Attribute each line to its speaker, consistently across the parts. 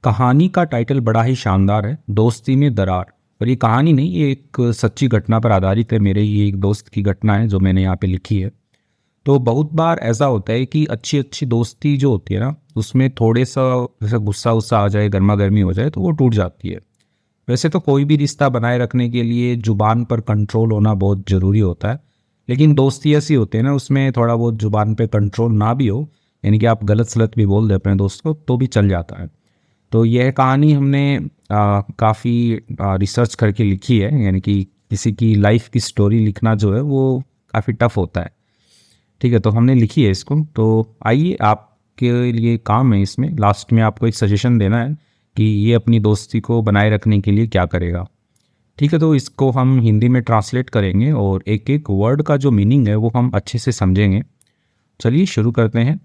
Speaker 1: कहानी का टाइटल बड़ा ही शानदार है, दोस्ती में दरार। और ये कहानी नहीं, ये एक सच्ची घटना पर आधारित है। मेरे ही एक दोस्त की घटना है जो मैंने यहाँ पे लिखी है। तो बहुत बार ऐसा होता है कि अच्छी अच्छी दोस्ती जो होती है ना, उसमें थोड़े सा जैसे गुस्सा उस्सा आ जाए, गर्मा गर्मी हो जाए तो वो टूट जाती है। वैसे तो कोई भी रिश्ता बनाए रखने के लिए जुबान पर कंट्रोल होना बहुत ज़रूरी होता है, लेकिन दोस्ती ऐसी होती है ना, उसमें थोड़ा बहुत जुबान पे कंट्रोल ना भी हो, यानी कि आप गलत सलत भी बोल दे अपने दोस्त को तो भी चल जाता है। तो यह कहानी हमने काफ़ी रिसर्च करके लिखी है, यानी कि किसी की लाइफ की स्टोरी लिखना जो है वो काफ़ी टफ होता है। ठीक है, तो हमने लिखी है इसको। तो आइए, आपके लिए काम है इसमें, लास्ट में आपको एक सजेशन देना है कि ये अपनी दोस्ती को बनाए रखने के लिए क्या करेगा। ठीक है, तो इसको हम हिंदी में ट्रांसलेट करेंगे और एक एक वर्ड का जो मीनिंग है वो हम अच्छे से समझेंगे। चलिए शुरू करते हैं।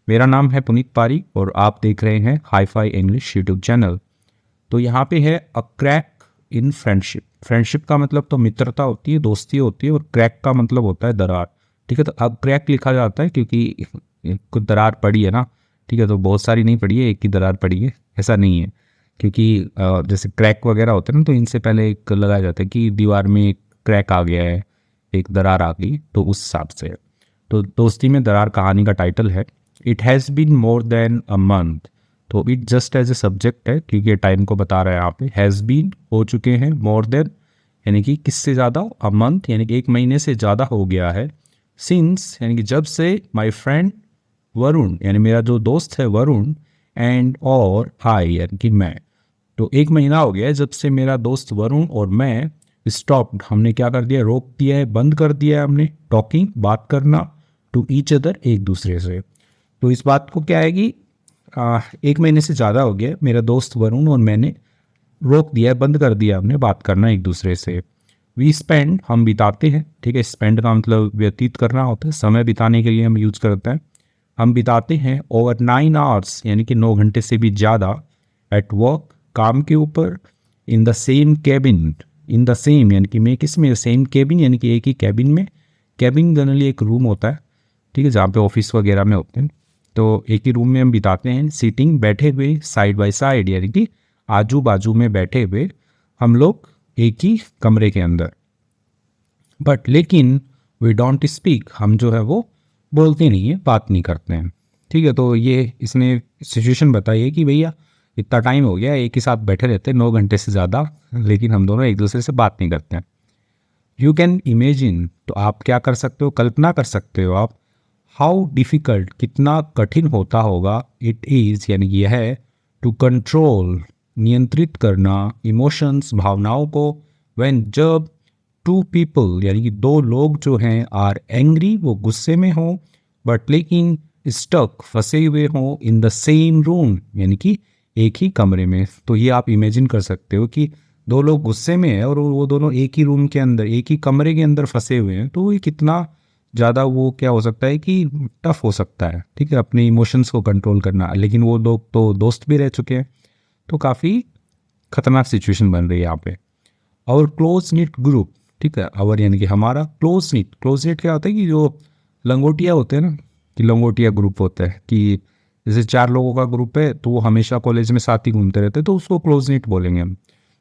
Speaker 1: मेरा नाम है पुनीत पारी और आप देख रहे हैं hi fi English YouTube channel. तो यहाँ पे है a crack in friendship. Friendship का मतलब तो मित्रता होती है, दोस्ती होती है, और क्रैक का मतलब होता है दरार। ठीक है, तो अब क्रैक लिखा जाता है क्योंकि कुछ दरार पड़ी है ना। ठीक है, तो बहुत सारी नहीं पड़ी है, एक ही दरार पड़ी है, ऐसा नहीं है। क्योंकि जैसे क्रैक वगैरह होते हैं ना, तो इनसे पहले एक लगाया जाता है कि दीवार में एक क्रैक आ गया है, एक दरार आ गई, तो उस हिसाब से। तो दोस्ती में दरार कहानी का टाइटल है। It has been more than a month. तो it just as a subject है क्योंकि टाइम को बता रहा है यहाँ पे। हैज़ बीन हो चुके हैं, मोर देन यानी कि किससे ज़्यादा, अ मंथ यानी कि एक महीने से ज़्यादा हो गया है, सिंस यानी कि जब से, माई फ्रेंड वरुण यानी मेरा जो दोस्त है वरुण, एंड और आई यानी कि मैं। तो एक महीना हो गया है जब से मेरा दोस्त वरुण और मैं स्टॉप्ड, हमने क्या कर दिया, रोक दिया है, बंद कर दिया है हमने, टॉकिंग बात करना, टू ईच अदर एक दूसरे से। तो इस बात को क्या है कि एक महीने से ज़्यादा हो गया मेरा दोस्त वरुण और मैंने रोक दिया है, बंद कर दिया हमने बात करना एक दूसरे से। वी स्पेंड हम बिताते हैं। ठीक है, स्पेंड का मतलब व्यतीत करना होता है, समय बिताने के लिए हम यूज करते हैं। हम बिताते हैं ओवर 9 आवर्स यानी कि 9 घंटे से भी ज़्यादा, एट वर्क काम के ऊपर, in the same cabin, in the same यानी कि मैं किस में, सेम कैबिन यानी कि एक ही कैबिन में। कैबिन जनरली एक रूम होता है, ठीक है, जहाँ पे ऑफिस वगैरह में होते हैं। तो एक ही रूम में हम बिताते हैं। सीटिंग बैठे हुए, साइड बाय साइड यानी कि आजू बाजू में बैठे हुए हम लोग एक ही कमरे के अंदर। बट लेकिन वी डोंट स्पीक, हम जो है वो बोलते नहीं है, बात नहीं करते हैं। ठीक है, तो ये इसने सिचुएशन बताई है कि भैया इतना टाइम हो गया एक ही साथ बैठे रहते हैं 9 घंटे से ज़्यादा, लेकिन हम दोनों एक दूसरे से बात नहीं करते हैं। यू कैन इमेजिन, तो आप क्या कर सकते हो, कल्पना कर सकते हो आप, हाउ डिफ़िकल्ट कितना कठिन होता होगा, इट इज़ यानी कि यह है, टू कंट्रोल नियंत्रित करना, इमोशंस भावनाओं को, व्हेन जब, टू पीपल यानी कि दो लोग जो हैं, आर एंग्री वो गुस्से में हों, बट लेकिन स्टक फंसे हुए हों, इन द सेम रूम यानी कि एक ही कमरे में। तो ये आप इमेजिन कर सकते हो कि दो लोग गुस्से में हैं और वो दोनों एक ही रूम के अंदर, एक ही कमरे के अंदर फंसे हुए हैं, तो ये कितना ज़्यादा वो क्या हो सकता है कि टफ हो सकता है। ठीक है, अपने इमोशंस को कंट्रोल करना, लेकिन वो लोग तो दोस्त भी रह चुके हैं, तो काफ़ी खतरनाक सिचुएशन बन रही है यहाँ पे। और क्लोज निट ग्रुप, ठीक है, और यानी कि हमारा क्लोज निट, क्लोज निट क्या होता है कि जो लंगोटिया होते हैं ना, कि लंगोटिया ग्रुप होता है कि जैसे 4 लोगों का ग्रुप है तो वो हमेशा कॉलेज में साथ ही घूमते रहते हैं, तो उसको क्लोज निट बोलेंगे हम।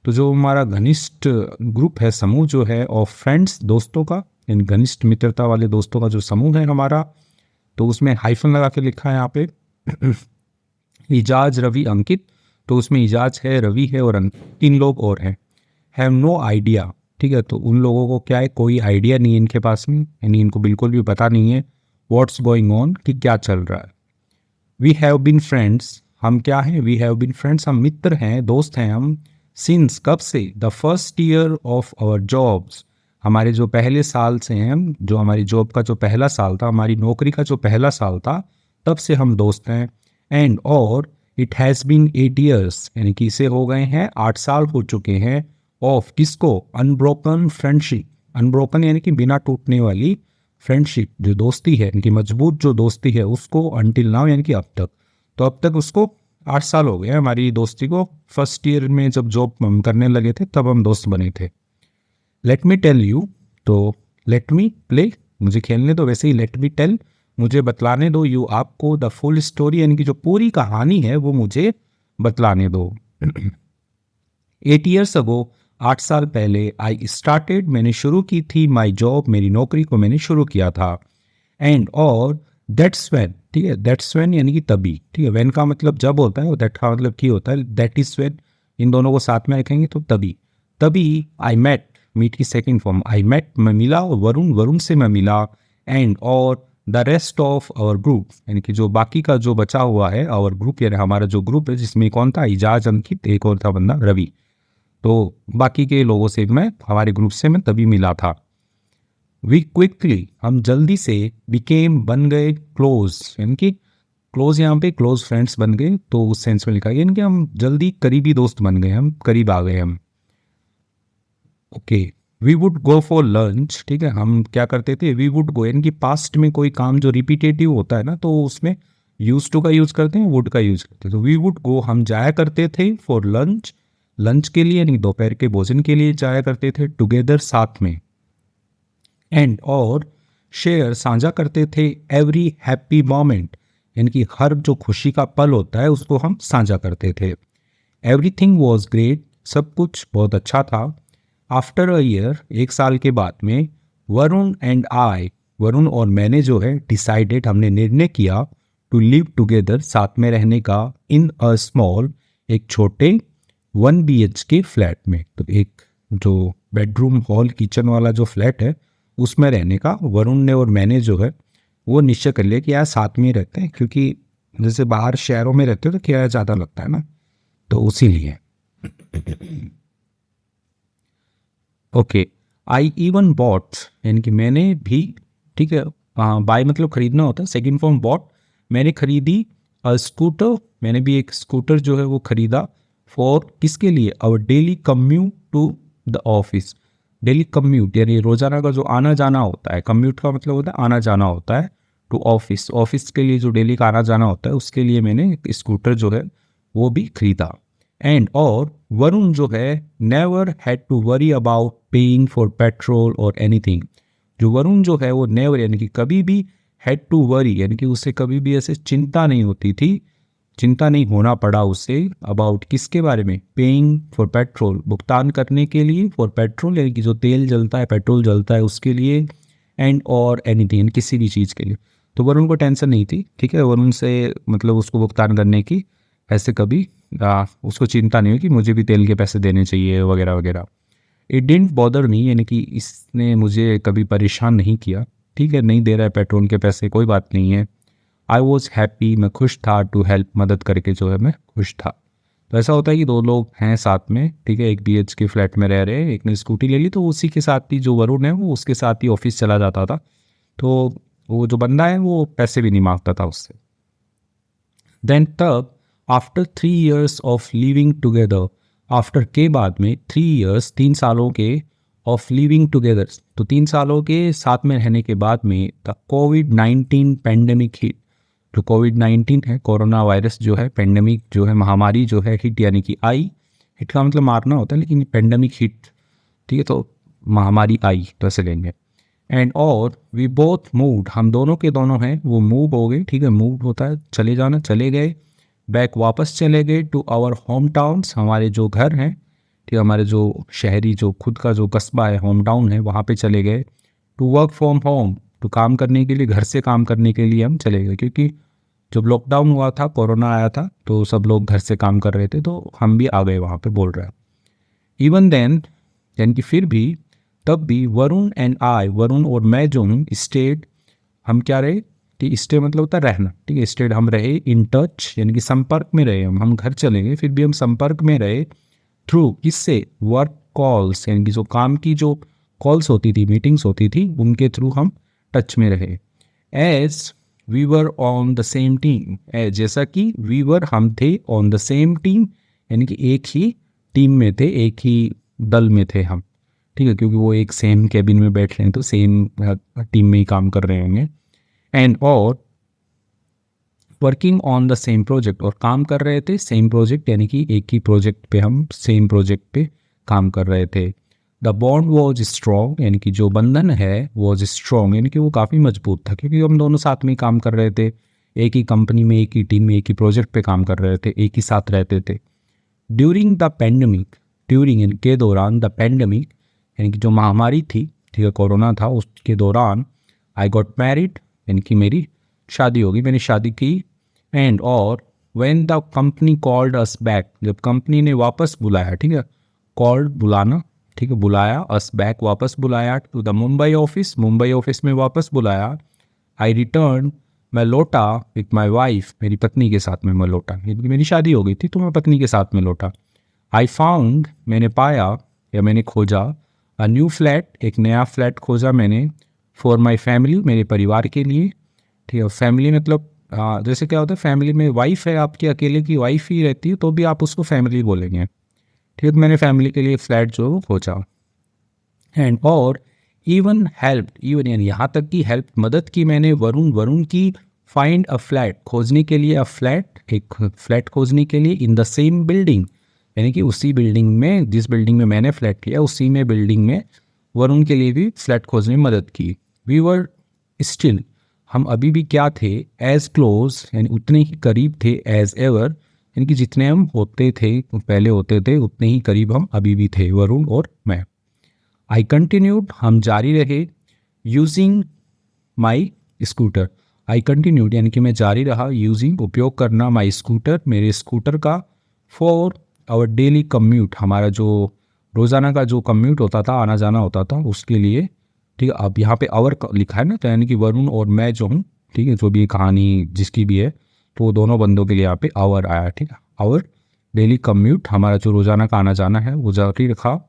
Speaker 1: तो जो हमारा घनिष्ठ ग्रुप है, समूह जो है ऑफ फ्रेंड्स, दोस्तों का, इन घनिष्ठ मित्रता वाले दोस्तों का जो समूह है हमारा, तो उसमें हाइफन लगा के लिखा है यहाँ पे इजाज रवि अंकित। तो उसमें इजाज है, रवि है और अंकित, 3 लोग और हैं। हैव नो आइडिया, ठीक है, तो उन लोगों को क्या है, कोई आइडिया नहीं है इनके पास में, यानी इनको बिल्कुल भी पता नहीं है व्हाट्स गोइंग ऑन, कि क्या चल रहा है। वी हैव बीन फ्रेंड्स, हम क्या हैं, वी हैव बीन फ्रेंड्स, हम मित्र हैं, दोस्त हैं हम, सिंस कब से, the first year of our jobs, हमारे जो पहले साल से हैं हम, जो हमारी जॉब का जो पहला साल था, हमारी नौकरी का जो पहला साल था, तब से हम दोस्त हैं। एंड और इट हैज़ बीन 8 years यानी कि इसे हो गए हैं 8 साल हो चुके हैं, ऑफ किसको, अनब्रोकन फ्रेंडशिप, अनब्रोकन यानी कि बिना टूटने वाली फ्रेंडशिप, जो दोस्ती है, इनकी मजबूत जो दोस्ती है उसको, अनटिल नाउ यानी कि अब तक, तो अब तक उसको 8 साल हो गए हमारी दोस्ती को। फर्स्ट ईयर में जब जॉब हम करने लगे थे तब हम दोस्त बने थे। लेट मी टेल यू, तो लेट मी प्ले, मुझे खेलने दो, वैसे ही लेट मी टेल, मुझे बतलाने दो, यू आपको, द फुल स्टोरी यानी कि जो पूरी कहानी है वो मुझे बतलाने दो। 8 years ago, 8 साल पहले, आई स्टार्टेड, मैंने शुरू की थी, माई जॉब, मेरी नौकरी को मैंने शुरू किया था। एंड और दैट्स व्हेन, ठीक है, दैट्स व्हेन यानी कि तभी, ठीक है, व्हेन का मतलब जब होता है और दैट का मतलब की होता है, दैट इज व्हेन, इन दोनों को साथ में रखेंगे तो तभी। तभी आई मेट, मीट की सेकंड फॉर्म, आई मेट, मैं मिला, वरुण, वरुण से मैं मिला, एंड और the rest of our group, यानी कि जो बाकी का जो बचा हुआ है, आवर ग्रुप यानी हमारा जो ग्रुप है, जिसमें कौन था, इजाज, अंकित, एक और था बंदा रवि। तो बाकी के लोगों से मैं, हमारे ग्रुप से मैं तभी मिला था। वी क्विकली, हम जल्दी से, बिकेम, बन गए, क्लोज, यानी कि क्लोज, यहाँ पे क्लोज फ्रेंड्स बन गए, तो उस सेंस में लिखा है यानी कि हम जल्दी करीबी दोस्त बन गए, हम करीब आ गए हम। Okay, we would go for lunch, ठीक है, हम क्या करते थे, वी वुड गो, यानी कि पास्ट में कोई काम जो रिपीटेटिव होता है ना, तो उसमें यूज टू का यूज करते हैं, वुड का यूज करते हैं, तो वी वुड गो, हम जाया करते थे, फॉर लंच, लंच के लिए, यानी दोपहर के भोजन के लिए जाया करते थे, टुगेदर, साथ में, एंड और शेयर, साझा करते थे, एवरी हैप्पी मोमेंट, यानी कि हर जो खुशी का पल होता है उसको हम साझा करते थे। एवरीथिंग वॉज ग्रेट, सब कुछ बहुत अच्छा था। आफ्टर अ ईयर, 1 साल के बाद में, वरुण एंड आई, वरुण और मैंने जो है, डिसाइडेड, हमने निर्णय किया, टू लिव टुगेदर, साथ में रहने का, इन अ स्मॉल, एक छोटे 1 BHK फ्लैट में, तो एक जो बेडरूम, हॉल, किचन वाला जो फ्लैट है, उसमें रहने का वरुण ने और मैंने जो है वो निश्चय कर लिया कि यार साथ में ही रहते हैं, क्योंकि जैसे बाहर शहरों में रहते हो तो किराया ज़्यादा लगता है ना, तो उसी लिए। ओके, आई इवन बॉट, यानी कि मैंने भी, ठीक है, बाय मतलब खरीदना होता है, सेकेंड फॉर्म बॉट, मैंने खरीदी, अ स्कूटर, मैंने भी एक स्कूटर जो है वो खरीदा, फॉर, किसके लिए, our daily commute to the office, daily commute यानी रोजाना का जो आना जाना होता है, कम्यूट का मतलब होता है आना जाना होता है, टू ऑफिस, ऑफिस के लिए जो डेली का आना जाना होता है, उसके लिए मैंने एक स्कूटर जो है वो भी खरीदा। एंड और वरुण जो है, never had to worry about paying for petrol और एनीथिंग, जो वरुण जो है वो नेवर यानी कि कभी भी, हैड टू वरी यानी कि उसे कभी भी ऐसे चिंता नहीं होती थी, चिंता नहीं होना पड़ा उसे, अबाउट, किसके बारे में, पेइंग फॉर पेट्रोल, भुगतान करने के लिए, फॉर पेट्रोल यानी कि जो तेल जलता है, पेट्रोल जलता है उसके लिए, एंड और एनीथिंग, किसी भी चीज़ के लिए। तो वरुण को टेंशन नहीं थी, ठीक है, वरुण से मतलब उसको भुगतान करने की ऐसे कभी उसको चिंता नहीं हुई कि मुझे भी तेल के पैसे देने चाहिए वगैरह वगैरह। इट डिडंट बॉदर मी, यानी कि इसने मुझे कभी परेशान नहीं किया, ठीक है, नहीं दे रहा है पेट्रोल के पैसे, कोई बात नहीं है। आई वॉज हैप्पी, मैं खुश था, टू हेल्प, मदद करके जो है मैं खुश था। तो ऐसा होता है कि दो लोग हैं साथ में, ठीक है, एक BHK फ्लैट में रह रहे हैं, एक ने स्कूटी ले ली, तो उसी के साथ ही जो वरुण है वो उसके साथ ही ऑफिस चला जाता था, तो वो जो बंदा है वो पैसे भी नहीं मांगता था उससे। देन तब, after 3 years of living together, after के बाद में, 3 years, 3 सालों के, ऑफ लिविंग टुगेदर, तो 3 सालों के साथ में रहने के बाद में, द कोविड-19 पेंडेमिक हिट, जो कोविड-19 है, कोरोना वायरस जो है, पेंडेमिक जो है, महामारी जो है, हिट यानी कि आई, हिट का मतलब मारना होता है, लेकिन पेंडेमिक हिट, ठीक है, तो महामारी आई तो ऐसे लेंगे। एंड और वी बोथ मूव्ड, हम दोनों के दोनों हैं वो मूव हो गए, ठीक है, मूव होता है चले जाना, चले गए, बैक, वापस चले गए, टू आवर होम टाउन्स, हमारे जो घर हैं, ठीक है, हमारे जो शहरी जो खुद का जो कस्बा है, होम टाउन है, वहाँ पे चले गए, टू वर्क फ्रॉम होम, तो काम करने के लिए, घर से काम करने के लिए हम चले गए, क्योंकि जब लॉकडाउन हुआ था, कोरोना आया था, तो सब लोग घर से काम कर रहे थे, तो हम भी आ गए वहाँ पे, बोल रहा है। इवन देन, यानी कि फिर भी, तब भी, वरुण एंड आई, वरुण और मैं जो हूँ, स्टेड, हम क्या रहे, कि स्टे मतलब होता है रहना, ठीक है, स्टेड हम रहे, इन टच यानी कि संपर्क में रहे, हम घर चले गए फिर भी हम संपर्क में रहे, थ्रू, किससे, वर्क कॉल्स, यानी कि जो काम की जो कॉल्स होती थी, मीटिंग्स होती थी, उनके थ्रू हम टच में रहे। As we were on the same team, जैसा कि वी वर, हम थे, ऑन द सेम टीम यानी कि एक ही टीम में थे, एक ही दल में थे हम, ठीक है, क्योंकि वो एक सेम कैबिन में बैठ रहे हैं तो सेम टीम में ही काम कर रहे होंगे। एंड और working on the same project, और काम कर रहे थे सेम प्रोजेक्ट, यानी कि एक ही प्रोजेक्ट पे, हम सेम प्रोजेक्ट पे काम कर रहे थे। द बॉन्ड वॉज स्ट्रॉन्ग, यानी कि जो बंधन है वॉज स्ट्रॉन्ग, यानी कि वो काफ़ी मजबूत था, क्योंकि हम दोनों साथ में ही काम कर रहे थे, एक ही कंपनी में, एक ही टीम में, एक ही प्रोजेक्ट पे काम कर रहे थे, एक ही साथ रहते थे। ड्यूरिंग द पेंडेमिक, ड्यूरिंग इनके दौरान, द पेंडेमिक यानी कि जो महामारी थी, ठीक है, कोरोना था, उसके दौरान आई गॉट मैरिड यानी कि मेरी शादी होगी, मैंने शादी की। एंड और when the company called us back, जब कंपनी ने वापस बुलाया, ठीक है, कॉल्ड बुलाना, ठीक है, बुलाया, अस बैक वापस बुलाया, to the Mumbai office, Mumbai office में वापस बुलाया। आई रिटर्न, मैं लौटा विथ माई वाइफ, मेरी पत्नी के साथ में मैं लौटा, क्योंकि मेरी शादी हो गई थी तो मैं पत्नी के साथ में लौटा। आई फाउंड, मैंने पाया या मैंने खोजा, अ न्यू फ्लैट, एक नया फ्लैट खोजा मैंने, फॉर माई फैमिली, मेरे परिवार के लिए, ठीक है। फैमिली मतलब जैसे क्या होता है, फैमिली में वाइफ है आपकी, अकेले की वाइफ ही रहती है तो भी आप उसको फैमिली बोलेंगे, ठीक है। तो मैंने फैमिली के लिए फ्लैट जो है वो खोजा। एंड और इवन हेल्प, इवन यानी यहाँ तक कि हेल्प, मदद की मैंने वरुण, वरुण की फाइंड अ फ्लैट, खोजने के लिए, अ फ्लैट, एक फ्लैट खोजने के लिए, इन द सेम बिल्डिंग, यानी कि उसी बिल्डिंग में, जिस बिल्डिंग में मैंने फ्लैट लिया उसी में बिल्डिंग में वरुण के लिए भी फ्लैट खोजने में मदद की। वी वर स्टिल, हम अभी भी क्या थे, एज क्लोज यानी उतने ही करीब थे, एज एवर यानी कि जितने हम होते थे, पहले होते थे उतने ही करीब हम अभी भी थे, वरुण और मैं। आई कंटिन्यूड, हम जारी रहे, using my scooter, I continued यानी कि मैं जारी रहा, यूजिंग उपयोग करना, माई स्कूटर, मेरे स्कूटर का, फॉर आवर डेली कम्यूट, हमारा जो रोज़ाना का जो कम्यूट होता था, आना जाना होता था, उसके लिए, ठीक है। अब यहाँ पे आवर लिखा है ना, तो यानी कि वरुण और मैं जो हूँ, ठीक है, जो भी कहानी जिसकी भी है, तो वो दोनों बंदों के लिए यहाँ पे आवर आया, ठीक है। आवर डेली कम्यूट, हमारा जो रोज़ाना का आना जाना है वो जारी रखा,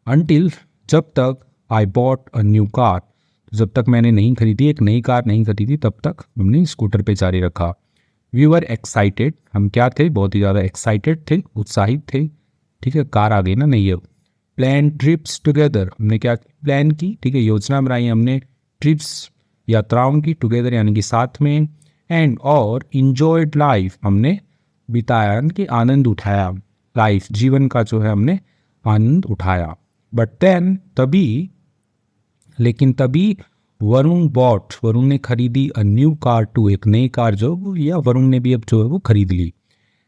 Speaker 1: अनटिल, जब तक, I bought a new car, जब तक मैंने नहीं खरीदी, एक नई कार नहीं खरीदी, तब तक हमने स्कूटर पे जारी रखा। वी वर एक्साइटेड, हम क्या थे, बहुत ही ज़्यादा एक्साइटेड थे, उत्साहित थे, ठीक है, कार आ गई ना, नहीं है। प्लान ट्रिप्स टुगेदर, हमने क्या प्लान की, ठीक है, योजना बनाई हमने, ट्रिप्स यात्राओं की, टुगेदर यानी कि साथ में, एंड और इंजॉयड लाइफ, हमने बिताया यानी कि आनंद उठाया, लाइफ जीवन का जो है हमने आनंद उठाया। बट देन, तभी, लेकिन तभी, वरुण बॉट, वरुण ने खरीदी, अ न्यू कार टू, एक नई कार जो वो, या वरुण ने भी अब जो है वो खरीद ली।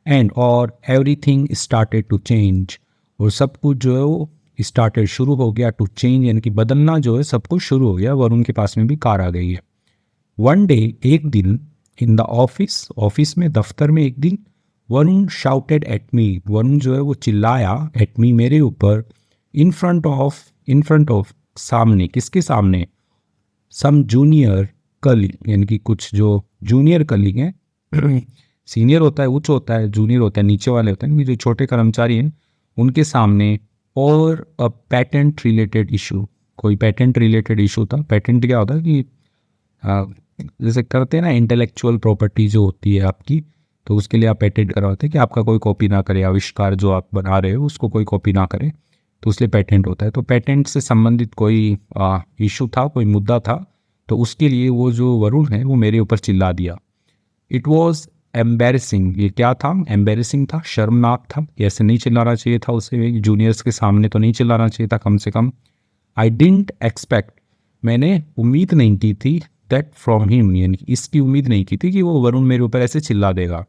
Speaker 1: एंड और एवरीथिंग स्टार्टेड टू चेंज, और सब कुछ जो है वो स्टार्टेड, शुरू हो गया, टू चेंज यानी कि बदलना जो है सब कुछ शुरू हो गया, वरुण के पास में भी कार आ गई है। वन डे, एक दिन, इन द ऑफिस, ऑफिस में, दफ्तर में, एक दिन, Varun shouted at me, Varun जो है वो चिल्लाया, एट मी, मेरे ऊपर, in front of, in front of, सामने, किसके सामने, सम जूनियर कलीग यानी कि कुछ जो जूनियर कलीग हैं, सीनियर होता है उच्च होता है, जूनियर होता है नीचे वाले होते हैं, जो छोटे कर्मचारी हैं उनके सामने, और अ पेटेंट रिलेटेड इशू, कोई पेटेंट रिलेटेड इशू था। पेटेंट क्या होता है कि जैसे करते हैं ना, इंटेलेक्चुअल प्रॉपर्टी जो होती है आपकी, तो उसके लिए आप पेटेंट करवाते हैं कि आपका कोई कॉपी ना करे, आविष्कार जो आप बना रहे हो उसको कोई कॉपी ना करे, तो उसलिए पेटेंट होता है। तो पेटेंट से संबंधित कोई इशू था, कोई मुद्दा था, तो उसके लिए वो जो वरुण है वो मेरे ऊपर चिल्ला दिया। इट वॉज एम्बेरसिंग, ये क्या था, एम्बेरसिंग था, शर्मनाक था, ऐसे नहीं चिल्लाना चाहिए था उसे, जूनियर्स के सामने तो नहीं चिल्लाना चाहिए था कम से कम। आई डिडंट एक्सपेक्ट, मैंने उम्मीद नहीं की थी, दैट फ्रॉम हिम, यानी इसकी उम्मीद नहीं की थी कि वो वरुण मेरे ऊपर ऐसे चिल्ला देगा।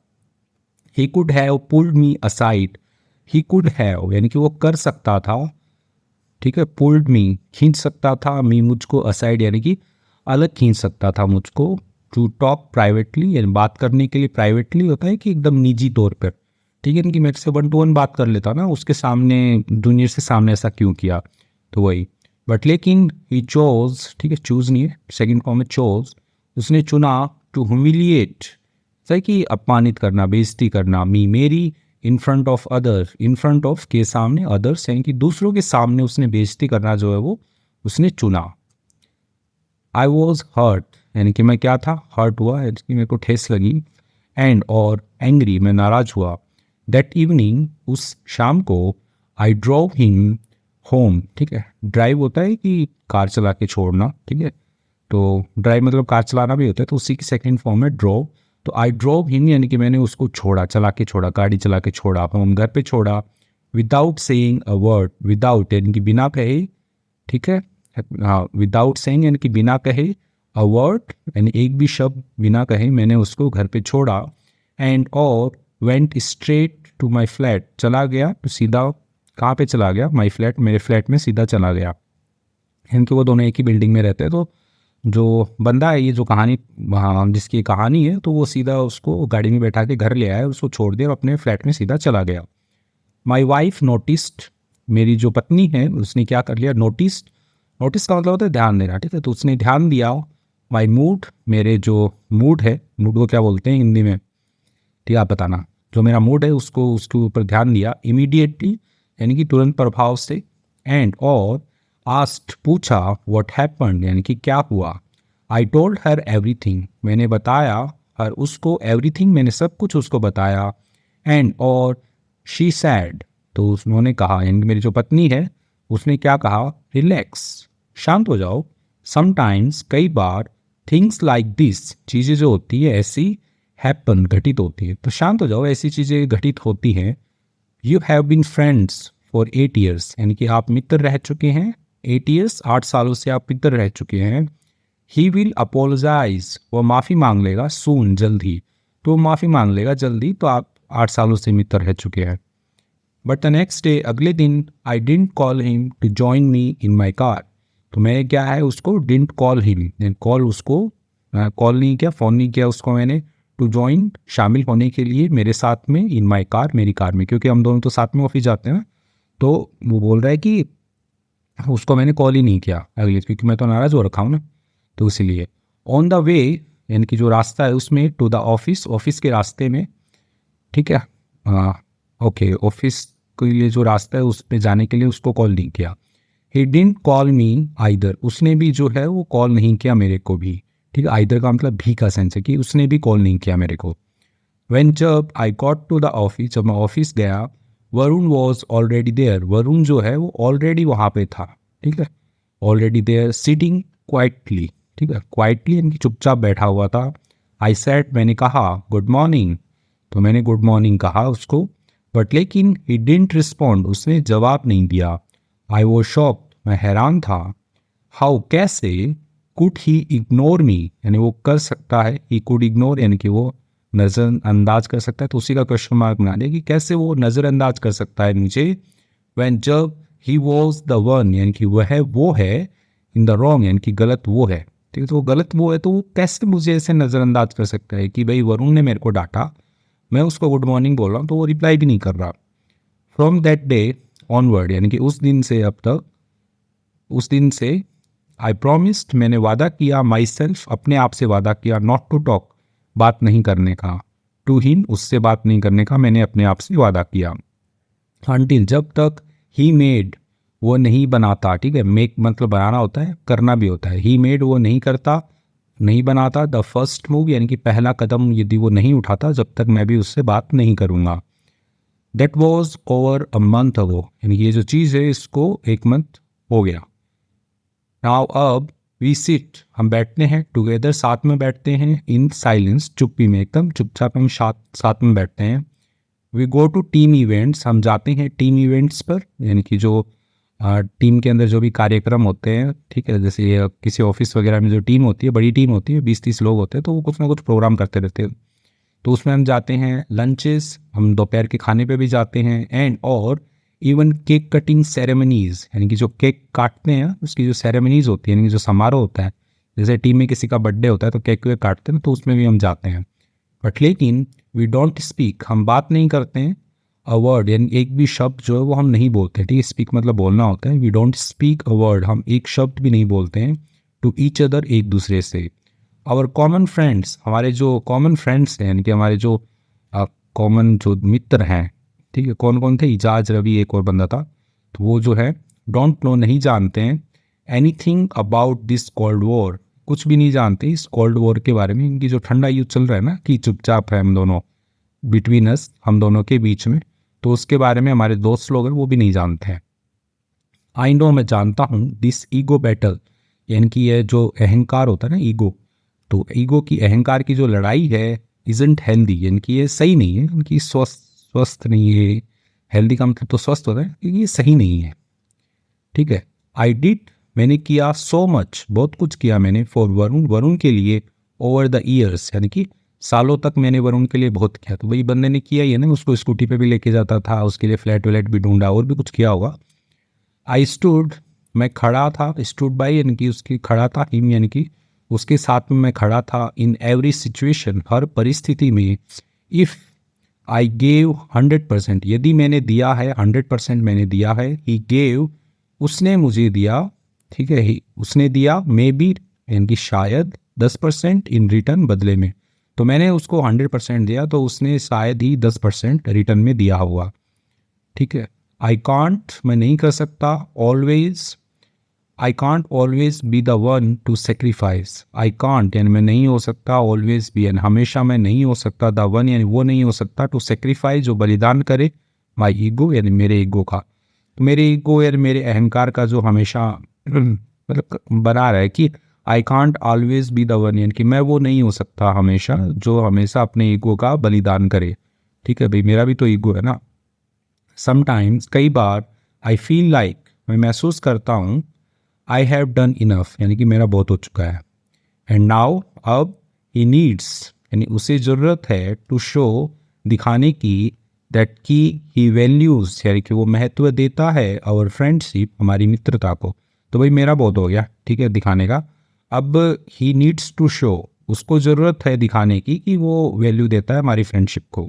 Speaker 1: He could have pulled me aside, he could have यानी कि वो कर सकता था, ठीक है, पुल्ड मी, खींच सकता था, मी, मुझको, असाइड यानी कि अलग खींच सकता था मुझको, टू टॉक प्राइवेटली यानी बात करने के लिए, प्राइवेटली होता है कि एकदम निजी तौर पर, ठीक है, कि मेरे से वन टू वन बात कर लेता ना, उसके सामने, जूनियर से सामने ऐसा क्यों किया, तो वही। बट लेकिन ही चोज, ठीक है, चूज नहीं है, सेकंड फॉर्म में चोज, उसने चुना, टू ह्यूमिलिएट, सही कि अपमानित करना, बेइज्जती करना, मी, मेरी, in front of other, in front of के सामने, अदर्स यानी कि दूसरों के सामने उसने बेइज्जती करना जो है वो उसने चुना। आई वॉज हर्ट यानी कि मैं क्या था, हर्ट हुआ यानी कि मेरे को ठेस लगी, एंड और एंग्री, मैं नाराज हुआ। दैट इवनिंग, उस शाम को, आई ड्रॉव हिम होम, ठीक है, ड्राइव होता है कि कार चला के छोड़ना, ठीक है, तो ड्राइव मतलब कार चलाना भी होता है, तो उसी की सेकंड फॉर्म है ड्रॉव। तो आई ड्रॉव हिम यानी कि मैंने उसको छोड़ा, चला के छोड़ा, गाड़ी चला के छोड़ा, हम घर पे छोड़ा, without saying a word, without यानी कि बिना कहे, ठीक है, हाँ, विदाउट सेइंग यानी कि बिना कहे, अ वर्ड, यानी एक भी शब्द बिना कहे मैंने उसको घर पे छोड़ा, एंड और went straight to my flat, चला गया तो सीधा कहाँ पे चला गया, माई फ्लैट, मेरे फ्लैट में सीधा चला गया। इनके वो दोनों एक ही बिल्डिंग में रहते हैं, तो जो बंदा है ये जो कहानी वहाँ जिसकी कहानी है, तो वो सीधा उसको गाड़ी में बैठा के घर ले आया, उसको छोड़ दिया और अपने फ्लैट में सीधा चला गया। माई वाइफ नोटिस्ड, मेरी जो पत्नी है उसने क्या कर लिया, नोटिस्ड, नोटिस का मतलब होता है ध्यान देना, ठीक है, तो उसने ध्यान दिया। माई मूड, मेरे जो मूड है, मूड को क्या बोलते हैं हिंदी में, ठीक है आप बताना, जो मेरा मूड है उसको उसके ऊपर ध्यान दिया, इमीडिएटली यानी कि तुरंत प्रभाव से, एंड और आस्ट, पूछा, व्हाट हैपेंड यानी कि क्या हुआ, आई टोल्ड हर एवरीथिंग, मैंने बताया हर उसको, एवरीथिंग मैंने सब कुछ उसको बताया, एंड और शी सैड, तो उन्होंने कहा, यानी मेरी जो पत्नी है उसने क्या कहा, रिलैक्स, शांत हो जाओ, समटाइम्स, कई बार, थिंग्स लाइक दिस, चीज़ें जो होती है ऐसी, हैपन, घटित होती है, तो शांत हो जाओ, ऐसी चीज़ें घटित होती हैं। You have been friends for 8 years, यानी कि आप मित्र रह चुके हैं, 8 years, 8 सालों से आप मित्र रह चुके हैं। ही विल अपोलोजाइज, वो माफ़ी मांग लेगा, सून, जल्द ही, तो माफ़ी मांग लेगा जल्दी, तो आप 8 सालों से मित्र रह चुके हैं। बट द नेक्स्ट डे, अगले दिन, I didn't call him to join me in my car, तो मैं क्या है उसको डिडंट कॉल हिम, कॉल उसको कॉल नहीं किया, फ़ोन नहीं किया उसको मैंने, टू जॉइन, शामिल होने के लिए मेरे साथ में, इन माई कार, मेरी कार में, क्योंकि हम दोनों तो साथ में ऑफिस जाते हैं ना, तो वो बोल रहा है कि उसको मैंने कॉल ही नहीं किया अगले, क्योंकि मैं तो नाराज़ हो रखा हूँ ना, तो इसीलिए। ऑन द वे, यानी कि जो रास्ता है उसमें, टू द ऑफिस, ऑफिस के रास्ते में, ठीक है, ओके, ऑफिस के लिए जो रास्ता है उस पे जाने के लिए उसको कॉल नहीं किया। He didn't call me either, उसने भी जो है वो कॉल नहीं किया मेरे को भी, ठीक है, आइदर का मतलब भी का सेंस है कि उसने भी कॉल नहीं किया मेरे को। व्हेन, जब I got to the office, जब मैं ऑफिस गया, Varun was already there, Varun जो है वो ऑलरेडी वहाँ पे था, ठीक है, ऑलरेडी देयर, सिटिंग क्वाइटली, ठीक है, क्वाइटली यानी कि चुपचाप बैठा हुआ था। आई सेड, मैंने कहा, गुड मॉर्निंग, तो मैंने गुड मॉर्निंग कहा उसको, बट लेकिन ही डिडंट रिस्पॉन्ड, उसने जवाब नहीं दिया। आई वॉज शॉक्ड, मैं हैरान था। हाउ, कैसे, कुड ही इग्नोर मी, यानी वो कर सकता है, ही कुड इग्नोर यानी कि वो नज़रअंदाज कर सकता है, तो उसी का क्वेश्चन मार्क बना दिया कि कैसे वो नज़रअंदाज कर सकता है मुझे। व्हेन, जब, ही वॉज द वन, यानी कि वह वो है, इन द रॉन्ग यानी कि गलत वो है, ठीक है, तो वो गलत वो है, तो वो कैसे मुझे ऐसे नज़रअंदाज कर सकता है कि भाई वरुण ने मेरे को डांटा, मैं उसको गुड मॉर्निंग बोल रहा हूँ तो वो रिप्लाई भी नहीं कर रहा। फ्रॉम दैट डे ऑनवर्ड, यानी कि उस दिन से अब तक, उस दिन से, आई प्रॉमिस्ड, मैंने वादा किया, माई सेल्फ, अपने आप से वादा किया, नॉट टू टॉक, बात नहीं करने का, टू हिम, उससे बात नहीं करने का मैंने अपने आप से वादा किया। अनटिल, जब तक, ही मेड, वो नहीं बनाता, ठीक है, मेक मतलब बनाना होता है, करना भी होता है, ही मेड, वो नहीं करता, नहीं बनाता, द फर्स्ट मूव यानी कि पहला कदम यदि वो नहीं उठाता, जब तक मैं भी उससे बात नहीं करूँगा। That was over a month ago, यानी कि ये जो चीज़ है इसको 1 मंथ हो गया। नाउ, अब, वी सिट, हम बैठते हैं, टुगेदर, साथ में बैठते हैं, इन साइलेंस, चुप्पी में, एकदम चुपचाप हम साथ साथ में बैठते हैं। We go to team events, हम जाते हैं टीम इवेंट्स पर, यानी कि जो टीम के अंदर जो भी कार्यक्रम होते हैं, ठीक है, जैसे किसी ऑफिस वगैरह में जो टीम होती है, बड़ी टीम होती है, 20-30 लोग होते हैं, तो वो कुछ ना कुछ प्रोग्राम करते रहते हैं, तो उसमें हम जाते हैं। लंचेस, हम दोपहर के खाने पे भी जाते हैं, एंड और इवन केक कटिंग सेरेमनीज, यानी कि जो केक काटते हैं उसकी जो सेरेमनीज होती है, यानी कि जो समारोह होता है, जैसे टीम में किसी का बर्थडे होता है तो केक वेक काटते हैं, तो उसमें भी हम जाते हैं। बट लेकिन, वी डोंट स्पीक, हम बात नहीं करते हैं, अ वर्ड, यानी एक भी शब्द जो है वो हम नहीं बोलते, ठीक है, स्पीक मतलब बोलना होता है, we don't speak a word, हम एक शब्द भी नहीं बोलते हैं, टू ईच अदर, एक दूसरे से। आवर कॉमन फ्रेंड्स, हमारे जो कॉमन फ्रेंड्स हैं, यानी कि हमारे जो कॉमन जो मित्र हैं, ठीक है, कौन कौन थे, इजाज, रवि, एक और बंदा था, तो वो जो है, डोंट नो, नहीं जानते हैं, anything about this cold war, कुछ भी नहीं जानते इस कोल्ड वॉर के बारे में, इनकी जो ठंडा युद्ध चल रहा है ना, कि चुपचाप है हम दोनों, बिटवीन अस, हम दोनों के बीच में, तो उसके बारे में हमारे दोस्त लोग हैं वो भी नहीं जानते हैं। आई नो, मैं जानता हूँ, दिस ईगो बैटल, यानी कि ये जो अहंकार होता है ना, ईगो, तो ईगो की, अहंकार की जो लड़ाई है, इजंट हेल्दी, यानी कि ये सही नहीं है, यानी कि स्वस्थ स्वस्थ नहीं है, हेल्दी का मतलब तो स्वस्थ होता है, कि ये सही नहीं है, ठीक है। आई डिड, मैंने किया सो मच, बहुत कुछ किया मैंने फॉर वरुण, वरुण के लिए, ओवर द ईयर्स यानी कि सालों तक मैंने वरुण के लिए बहुत किया। तो वही बंदे ने किया ही है ना, उसको स्कूटी पे भी लेके जाता था, उसके लिए फ्लैट व्लैट भी ढूंढा, और भी कुछ किया होगा। आई स्टूड, मैं खड़ा था, स्टूड बाई यानी कि उसकी खड़ा था, हिम यानी कि उसके साथ में मैं खड़ा था, इन एवरी सिचुएशन, हर परिस्थिति में, इफ़ आई गेव 100%, यदि मैंने दिया है 100% मैंने दिया है, ही गेव, उसने मुझे दिया, ठीक है, उसने दिया, मे बी यानी कि शायद 10% इन रिटर्न, बदले में। तो मैंने उसको 100% दिया, तो उसने शायद ही 10% रिटर्न में दिया हुआ, ठीक है। आई कॉन्ट, मैं नहीं कर सकता, always, I can't always be the one two sacrifice, I can't यानी मैं नहीं हो सकता, ऑलवेज बी यानी हमेशा मैं नहीं हो सकता, द वन यानी वो नहीं हो सकता, टू सेक्रीफाइस जो बलिदान करे, माई ईगो यानी मेरे ईगो का। तो मेरे ईगो यानी मेरे अहंकार का जो हमेशा मतलब बना रहा है कि I can't always be the one यानी कि मैं वो नहीं हो सकता हमेशा जो हमेशा अपने ईगो का बलिदान करे, ठीक है भाई, मेरा भी तो ईगो है ना। समटाइम्स, कई बार, आई फील लाइक, मैं महसूस करता हूँ, आई हैव डन इनफ यानी कि मेरा बहुत हो चुका है, एंड नाउ, अब, ही नीड्स यानी उसे ज़रूरत है, टू शो, दिखाने की, दैट की ही वैल्यूज़ यानी कि वो महत्व देता है, आवर फ्रेंडशिप हमारी मित्रता को। तो भाई मेरा बहुत हो गया, ठीक है, दिखाने का। अब ही नीड्स टू शो, उसको ज़रूरत है दिखाने की कि वो वैल्यू देता है हमारी फ्रेंडशिप को।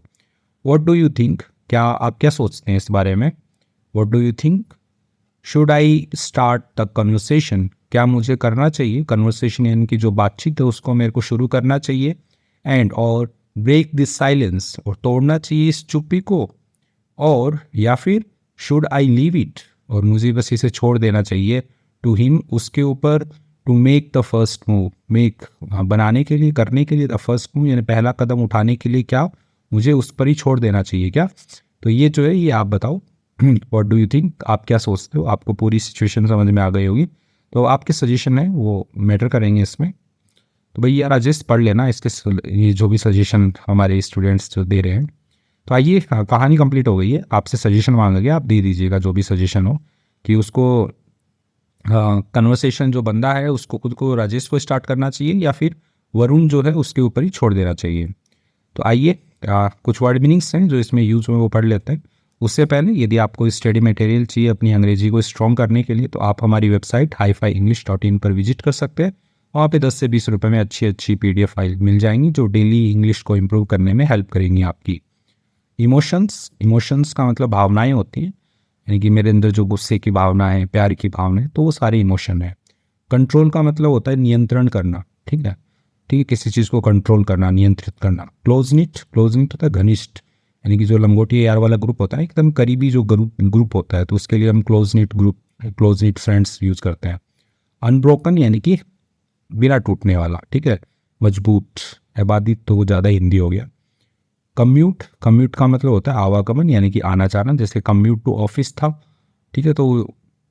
Speaker 1: वॉट डू यू थिंक, क्या आप क्या सोचते हैं इस बारे में? What do you think, should I start the conversation, क्या मुझे करना चाहिए कन्वर्सेशन यानी कि जो बातचीत है उसको मेरे को शुरू करना चाहिए, एंड और ब्रेक दिस साइलेंस, और तोड़ना चाहिए इस चुप्पी को, और या फिर शुड आई लीव इट, और मुझे बस इसे छोड़ देना चाहिए, टू हिम, उसके ऊपर, to make the first move, make बनाने के लिए, करने के लिए, द फर्स्ट मूव यानी पहला कदम उठाने के लिए, क्या मुझे उस पर ही छोड़ देना चाहिए क्या? तो ये जो है ये आप बताओ, व्हाट डू यू थिंक, आप क्या सोचते हो? आपको पूरी सिचुएशन समझ में आ गई होगी, तो आपके सजेशन है वो मैटर करेंगे इसमें। तो भैया राजेश पढ़ लेना इसके ये जो भी सजेशन हमारे स्टूडेंट्स जो दे रहे हैं। तो आइए, कहानी कंप्लीट हो गई है, आपसे सजेशन मांगा गया, आप दे दीजिएगा जो भी सजेशन हो, कि उसको कन्वर्सेशन जो बंदा है उसको खुद को, राजेश को स्टार्ट करना चाहिए, या फिर वरुण जो है उसके ऊपर ही छोड़ देना चाहिए। तो आइए, कुछ वर्ड मीनिंग्स हैं जो इसमें यूज हुए वो पढ़ लेते हैं। उससे पहले यदि आपको स्टडी मटेरियल चाहिए अपनी अंग्रेजी को स्ट्रॉन्ग करने के लिए, तो आप हमारी वेबसाइट HiFiEnglish.in पर विजिट कर सकते हैं। वहाँ पे 10 से 20 रुपए में अच्छी अच्छी PDF फाइल मिल जाएंगी जो डेली इंग्लिश को इम्प्रूव करने में हेल्प करेंगी आपकी। इमोशंस, इमोशंस का मतलब भावनाएं होती हैं, यानी कि मेरे अंदर जो गुस्से की भावना है, प्यार की भावना है, तो वो सारी इमोशन है। कंट्रोल का मतलब होता है नियंत्रण करना, ठीक है, ठीक है, किसी चीज़ को कंट्रोल करना, नियंत्रित करना। क्लोज निट, क्लोज निट होता है घनिष्ठ, यानी कि जो लंगोटी यार वाला ग्रुप होता है, एकदम करीबी जो ग्रुप होता है, तो उसके लिए हम close knit group, close knit friends use करते हैं। अनब्रोकन यानी कि बिना टूटने वाला, ठीक है, मजबूत, आबादित तो वो ज़्यादा हिंदी हो गया। कम्यूट, कम्यूट का मतलब होता है आवागमन यानी कि आना जाना, जैसे कम्यूट टू ऑफिस था, ठीक है। तो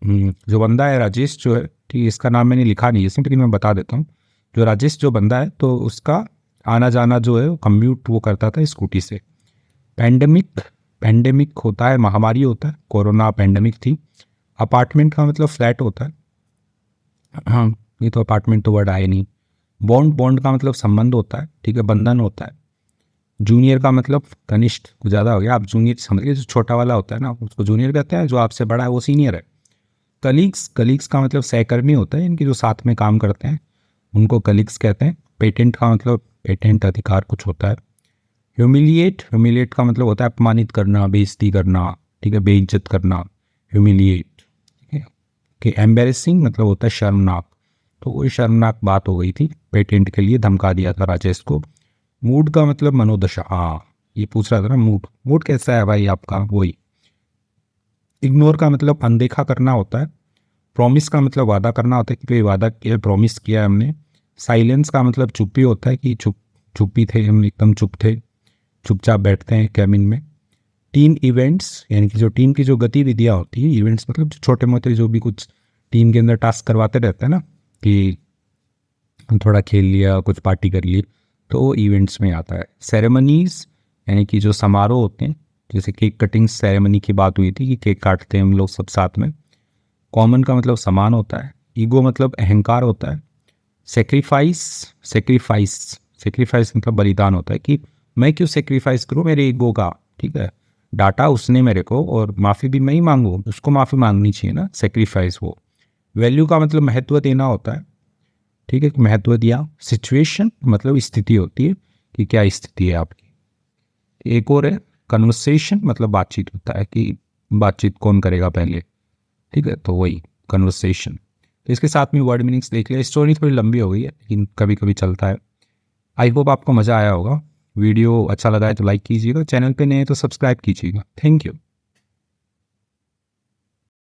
Speaker 1: जो बंदा है राजेश जो है, ठीक है, इसका नाम मैंने लिखा नहीं है इसमें, लेकिन मैं बता देता हूँ। जो राजेश जो बंदा है तो उसका आना जाना जो है कम्यूट वो करता था स्कूटी से। पैंडेमिक, पैंडेमिक होता है महामारी होता है, कोरोना पैंडेमिक थी। अपार्टमेंट का मतलब फ्लैट होता है, हाँ, ये तो अपार्टमेंट तो वर्ड आए नहीं। बॉन्ड, बॉन्ड का मतलब संबंध होता है, ठीक है, बंधन होता है। जूनियर का मतलब कनिष्ठ, कुछ ज़्यादा हो गया, आप जूनियर समझ गए, जो छोटा वाला होता है ना उसको जूनियर कहते हैं, जो आपसे बड़ा है वो सीनियर है। कलीग्स, कलीग्स का मतलब सहकर्मी होता है, इनकी जो साथ में काम करते हैं उनको कलीग्स कहते हैं। पेटेंट का मतलब पेटेंट अधिकार कुछ होता है। ह्यूमिलिएट, ह्यूमिलिएट का मतलब होता है अपमानित करना, बेइज्जती करना, ठीक है, बेइज्जत करना, ह्यूमिलिएट, ठीक है। कि एम्बेरसिंग मतलब होता है शर्मनाक, तो वही शर्मनाक बात हो गई थी, पेटेंट के लिए धमका दिया था राजेश को। मूड का मतलब मनोदशा, हाँ ये पूछ रहा था ना, मूड, मूड कैसा है भाई आपका, वही। इग्नोर का मतलब अनदेखा करना होता है। प्रॉमिस का मतलब वादा करना होता है कि कोई वादा किया, प्रॉमिस किया है हमने। साइलेंस का मतलब चुप्पी होता है कि चुप्पी थे, हम एकदम चुप थे, चुपचाप बैठते हैं कैबिन में। टीम इवेंट्स यानी कि जो टीम की जो गतिविधियाँ होती हैं, इवेंट्स मतलब छोटे मोटे जो भी कुछ टीम के अंदर टास्क करवाते रहते हैं ना, कि थोड़ा खेल लिया, कुछ पार्टी कर ली, तो वो इवेंट्स में आता है। सेरेमनीज यानी कि जो समारोह होते हैं, जैसे केक कटिंग सेरेमनी की बात हुई थी कि केक काटते हैं हम लोग सब साथ में। कॉमन का मतलब समान होता है। ईगो मतलब अहंकार होता है। सेक्रीफाइस, सेक्रीफाइस, सेक्रीफाइस मतलब बलिदान होता है कि मैं क्यों सेक्रीफाइस करूँ मेरे ईगो का, ठीक है। डाटा उसने मेरे को और माफ़ी भी मैं ही मांगूँ, उसको माफ़ी मांगनी चाहिए ना, सेक्रीफाइस वो। वैल्यू का मतलब महत्व देना होता है, ठीक है, महत्व दिया। सिचुएशन मतलब स्थिति होती है कि क्या स्थिति है आपकी। एक और है कन्वर्सेशन, मतलब बातचीत होता है कि बातचीत कौन करेगा पहले, ठीक है, तो वही कन्वर्सेशन। तो इसके साथ में वर्ड मीनिंग्स देख लिया। स्टोरी थोड़ी लंबी हो गई है लेकिन कभी कभी चलता है। आई होप आपको मज़ा आया होगा। वीडियो अच्छा लगा है तो लाइक कीजिएगा, चैनल पे नए हैं तो सब्सक्राइब कीजिएगा। Thank you.